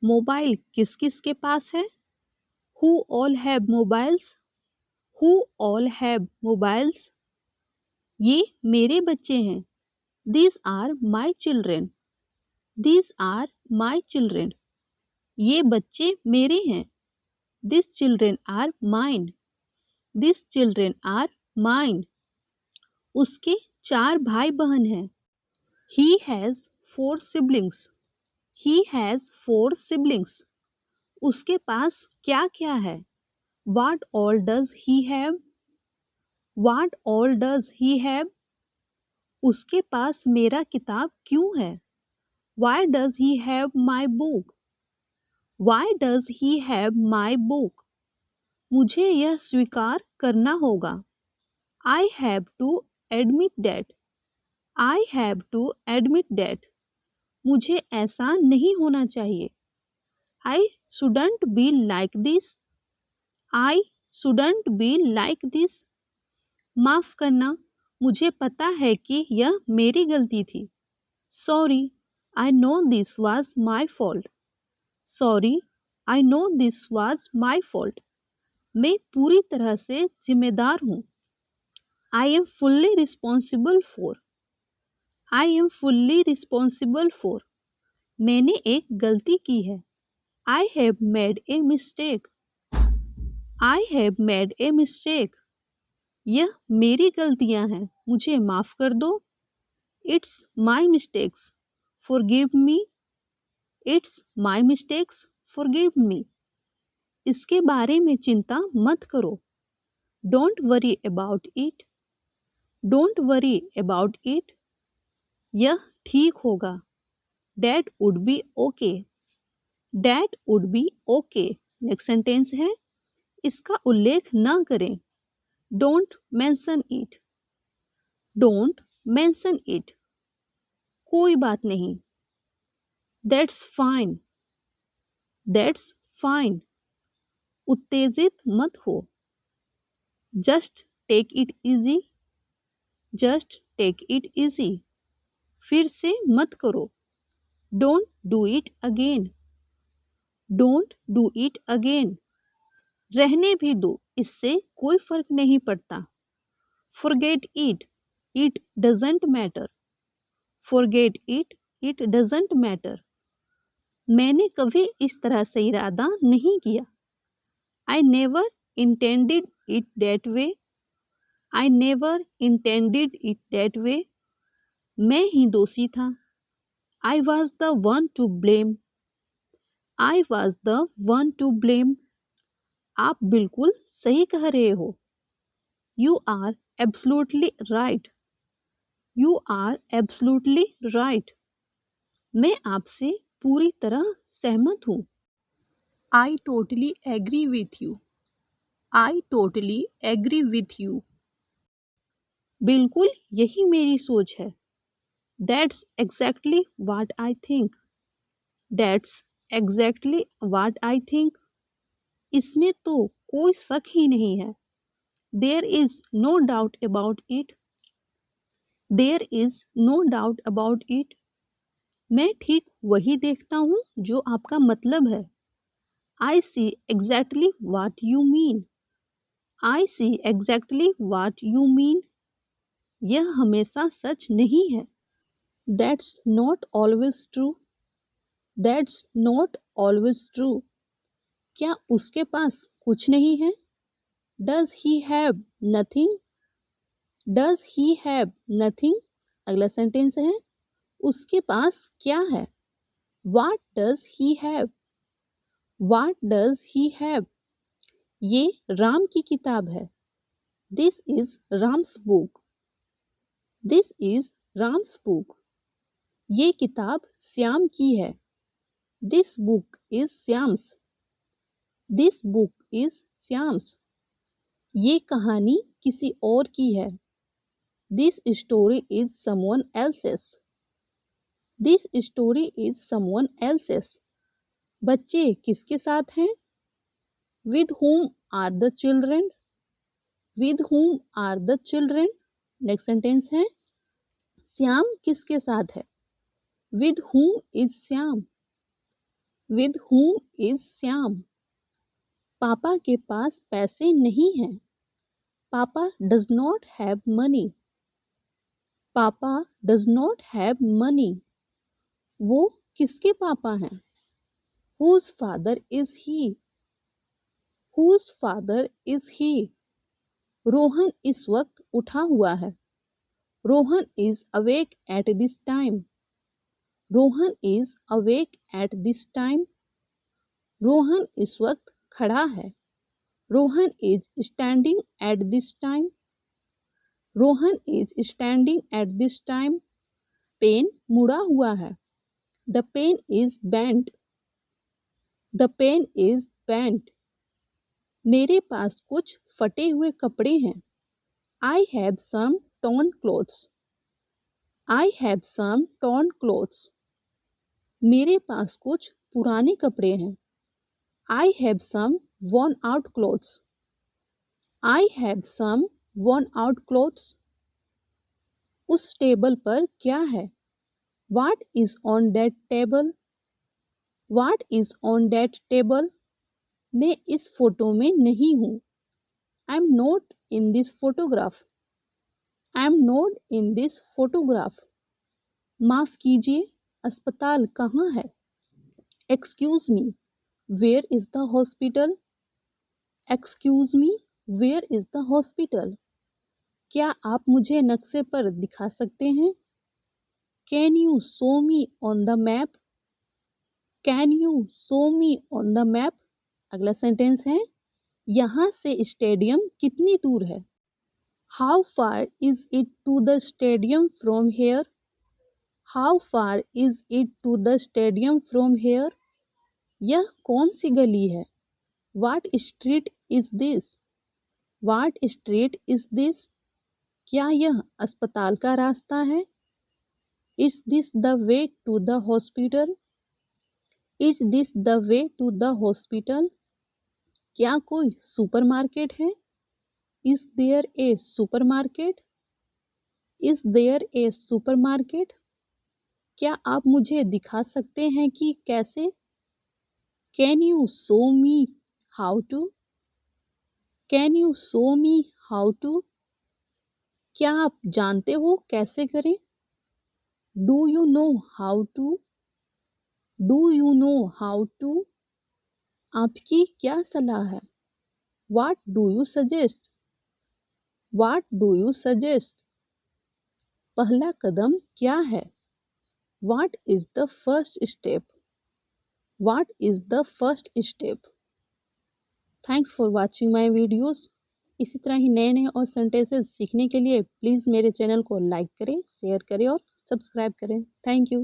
Mobile किस किस के पास है? Who all have mobiles? Who all have mobiles? ये मेरे बच्चे हैं. These are my children. These are my children. ये बच्चे मेरे हैं. These children are mine. These children are mine. उसके 4 भाई बहन हैं. He has 4 siblings. He has 4 siblings. उसके पास क्या क्या है? What all does he have? What all does he have? उसके पास मेरा किताब क्यों है? Why does he have my book? Why does he have my book? मुझे यह स्वीकार करना होगा. I have to admit that. I have to admit that. मुझे ऐसा नहीं होना चाहिए. I shouldn't be like this. I shouldn't be like this. माफ करना, मुझे पता है कि यह मेरी गलती थी. Sorry, I know this was my fault. Sorry, I know this was my fault. मैं पूरी तरह से जिम्मेदार हूँ. I am fully responsible for. I am fully responsible for. मैंने एक गलती की है. I have made a mistake. I have made a mistake. यह मेरी गलतियां हैं, मुझे माफ कर दो. It's my mistakes. Forgive me. It's my mistakes. Forgive me. इसके बारे में चिंता मत करो. Don't worry about it. Don't worry about it. यह ठीक होगा. That would be okay. That would be okay. Next sentence है. इसका उल्लेख न करें. Don't mention it. Don't mention it. कोई बात नहीं. That's fine. That's fine. उत्तेजित मत हो. Just take it easy. Just take it easy. फिर से मत करो. Don't do it again. Don't do it again. रहने भी दो, इससे कोई फर्क नहीं पड़ता. Forget it. It doesn't matter. Forget it. It doesn't matter. मैंने कभी इस तरह से इरादा नहीं किया. I never intended it that way. I never intended it that way. मैं ही दोषी था. I was the one to blame. I was the one to blame. आप बिल्कुल सही कह रहे हो. You are absolutely right. You are absolutely right. मैं आपसे पूरी तरह सहमत हूँ. I totally agree with you. I totally agree with you. बिल्कुल यही मेरी सोच है. That's exactly what I think. That's exactly what I think. इसमें तो कोई शक ही नहीं है. There is no doubt about it. There is no doubt about it. मैं ठीक वही देखता हूँ जो आपका मतलब है. I see exactly what you mean. I see exactly what you mean. यह हमेशा सच नहीं है. That's not always true. That's not always true. क्या उसके पास कुछ नहीं है? Does he have nothing? Does he have nothing? अगला सेंटेंस है. उसके पास क्या है? What does he have? What does he have? ये राम की किताब है. This is Ram's book. This is Ram's book. ये किताब श्याम की है. This book is Shyam's. This book is Shyam's. ये कहानी किसी और की है. This story is someone else's. This story is someone else's. बच्चे किसके साथ हैं? With whom are the children? With whom are the children? Next sentence है. श्याम किसके साथ है? With whom is Shyam? With whom is Syam? पापा के पास पैसे नहीं हैं। पापा does not have money. पापा does not have money. वो किसके पापा हैं? Whose father is he? Whose father is he? Rohan इस वक्त उठा हुआ है। Rohan is awake at this time. Rohan is awake at this time. Rohan इस वक्त खड़ा है। Rohan is standing at this time. Rohan is standing at this time. Pen मुड़ा हुआ है। The pen is bent. The pen is bent. मेरे पास कुछ फटे हुए कपड़े हैं। I have some torn clothes. I have some torn clothes. मेरे पास कुछ पुराने कपड़े हैं। I have some worn out clothes. I have some worn out clothes. उस टेबल पर क्या है? What is on that table? What is on that table? मैं इस फोटो में नहीं हूँ। I am not in this photograph. I am not in this photograph. माफ कीजिए, अस्पताल कहाँ है? Excuse me, where is the hospital? Excuse me, where is the hospital? क्या आप मुझे नक्शे पर दिखा सकते हैं? Can you show me on the map? Can you show me on the map? अगला सेंटेंस है, यहाँ से स्टेडियम कितनी दूर है? How far is it to the stadium from here? How far is it to the stadium from here? यह कौन सी गली है? What street is this? What street is this? क्या यह अस्पताल का रास्ता है? Is this the way to the hospital? Is this the way to the hospital? क्या कोई सुपरमार्केट है? Is there a supermarket? Is there a supermarket? क्या आप मुझे दिखा सकते हैं कि कैसे? Can you show me how to? Can you show me how to? क्या आप जानते हो कैसे करें? Do you know how to? Do you know how to? आपकी क्या सलाह है? What do you suggest? What do you suggest? पहला कदम क्या है? What is the first step? What is the first step? Thanks for watching my videos. इसी तरह ही नए नए और सेंटेंसेस सीखने के लिए प्लीज़ मेरे चैनल को लाइक करें, शेयर करें और सब्सक्राइब करें। Thank you.